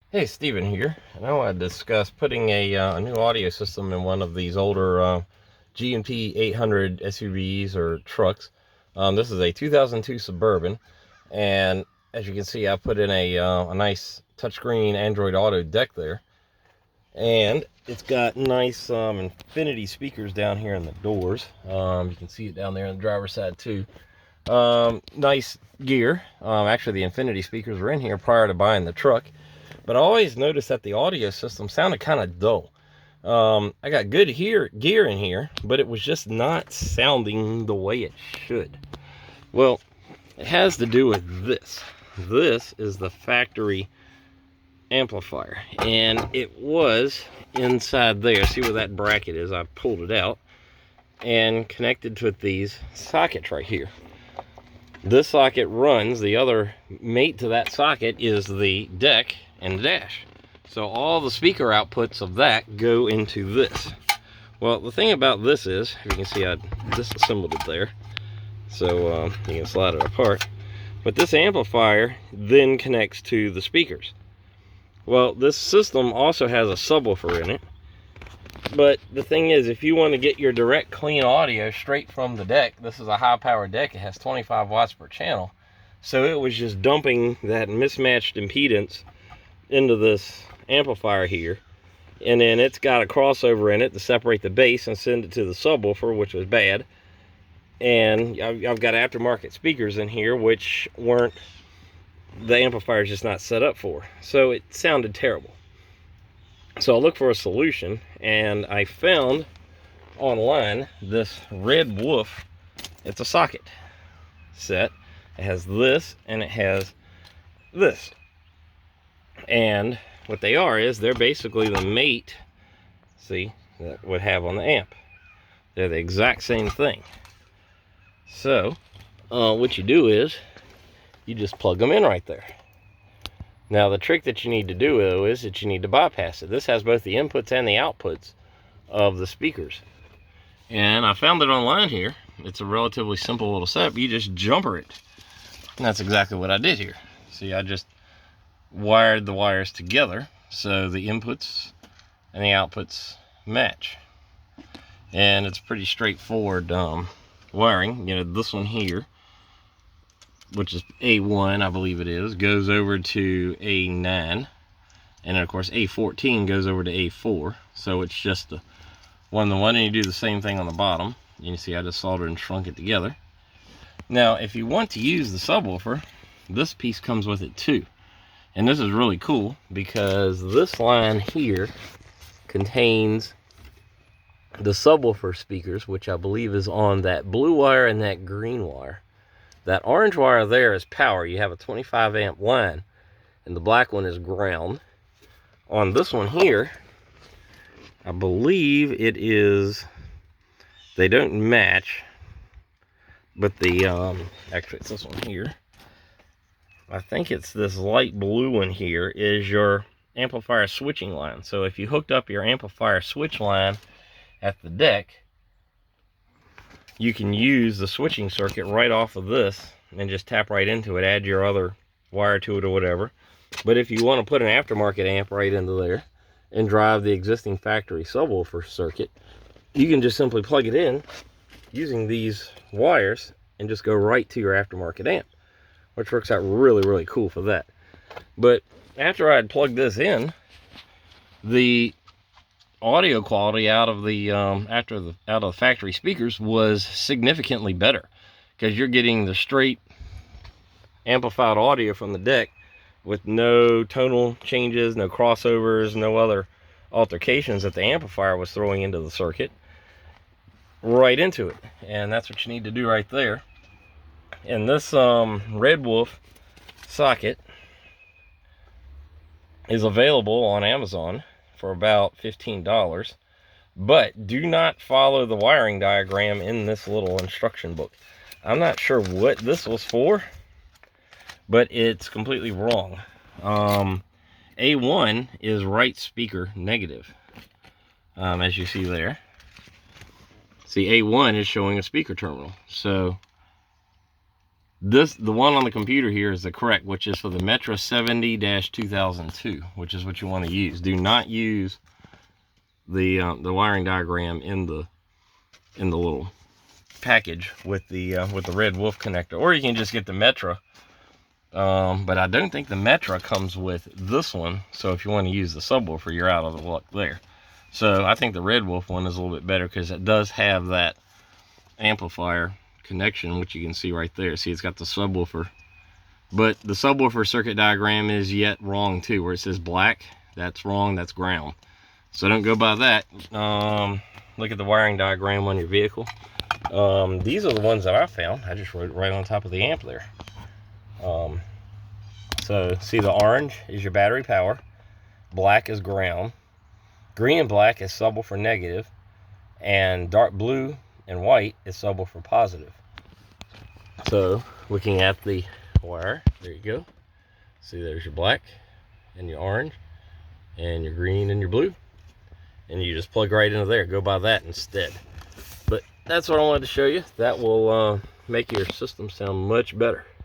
Hey, Steven here, and I want to discuss putting a new audio system in one of these older GMT800 SUVs or trucks. This is a 2002 Suburban, and as you can see, I put in a nice touchscreen Android Auto deck there, and it's got nice infinity speakers down here in the doors. You can see it down there on the driver's side too. Nice gear. Actually, the infinity speakers were in here prior to buying the truck. But I always noticed that the audio system sounded kind of dull. I got good gear in here, but it was just not sounding the way it should. Well, it has to do with this. This is the factory amplifier, and it was inside there. See where that bracket is? I pulled it out and connected to these sockets right here. This socket runs, the other mate to that socket is the deck and the dash. So all the speaker outputs of that go into this. Well, the thing about this is, if you can see, I disassembled it there, so you can slide it apart. But this amplifier then connects to the speakers. Well, this system also has a subwoofer in it. But the thing is, if you want to get your direct clean audio straight from the deck, this is a high power deck. It has 25 watts per channel. So it was just dumping that mismatched impedance into this amplifier here. And then it's got a crossover in it to separate the bass and send it to the subwoofer, which was bad. And I've got aftermarket speakers in here, which weren't, the amplifier's just not set up for. So it sounded terrible. So I looked for a solution, and I found online this Red Wolf. It's a socket set. It has this and it has this. And what they are is they're basically the mate, see, that would have on the amp. They're the exact same thing. So what you do is you just plug them in right there. Now the trick that you need to do though is that you need to bypass it. This has both the inputs and the outputs of the speakers. And I found it online here. It's a relatively simple little setup. You just jumper it. And that's exactly what I did here. See, I just wired the wires together so the inputs and the outputs match. And it's pretty straightforward wiring. You know, this one here, which is A1, I believe it is, goes over to A9, and then of course A14 goes over to A4. So it's just the one, and you do the same thing on the bottom. You can see I just soldered and shrunk it together. Now, if you want to use the subwoofer, this piece comes with it too. And this is really cool because this line here contains the subwoofer speakers, which I believe is on that blue wire and that green wire. That orange wire there is power. You have a 25 amp line, and the black one is ground. On this one here, I believe it is, they don't match, but the, actually it's this one here. I think it's this light blue one here is your amplifier switching line. So if you hooked up your amplifier switch line at the deck, you can use the switching circuit right off of this and just tap right into it, add your other wire to it or whatever. But if you want to put an aftermarket amp right into there and drive the existing factory subwoofer circuit, you can just simply plug it in using these wires and just go right to your aftermarket amp, which works out really, really cool for that. But after I had plugged this in, the audio quality out of the out of the factory speakers was significantly better, because you're getting the straight amplified audio from the deck with no tonal changes, no crossovers, no other altercations that the amplifier was throwing into the circuit, right into it. And that's what you need to do right there. And this Red Wolf socket is available on Amazon for about $15, but do not follow the wiring diagram in this little instruction book. I'm not sure what this was for, but it's completely wrong. A1 is right speaker negative, as you see there. See, A1 is showing a speaker terminal, so The one on the computer here is the correct, which is for the Metro 70-2002, which is what you want to use. Do not use the wiring diagram in the little package with the Red Wolf connector, or you can just get the Metro. But I don't think the Metro comes with this one, so if you want to use the subwoofer, you're out of the luck there. So I think the Red Wolf one is a little bit better because it does have that amplifier connection, which you can see right there. See, it's got the subwoofer, but the subwoofer circuit diagram is yet wrong too, where it says black. That's wrong, that's ground. So don't go by that. Look at the wiring diagram on your vehicle. These are the ones that I found. I just wrote right on top of the amp there. So see, the orange is your battery power, black is ground, green and black is subwoofer negative, and dark blue and white is subwoofer positive. So looking at the wire, there you go. See, there's your black and your orange and your green and your blue, and you just plug right into there. Go by that instead. But that's what I wanted to show you. That will make your system sound much better.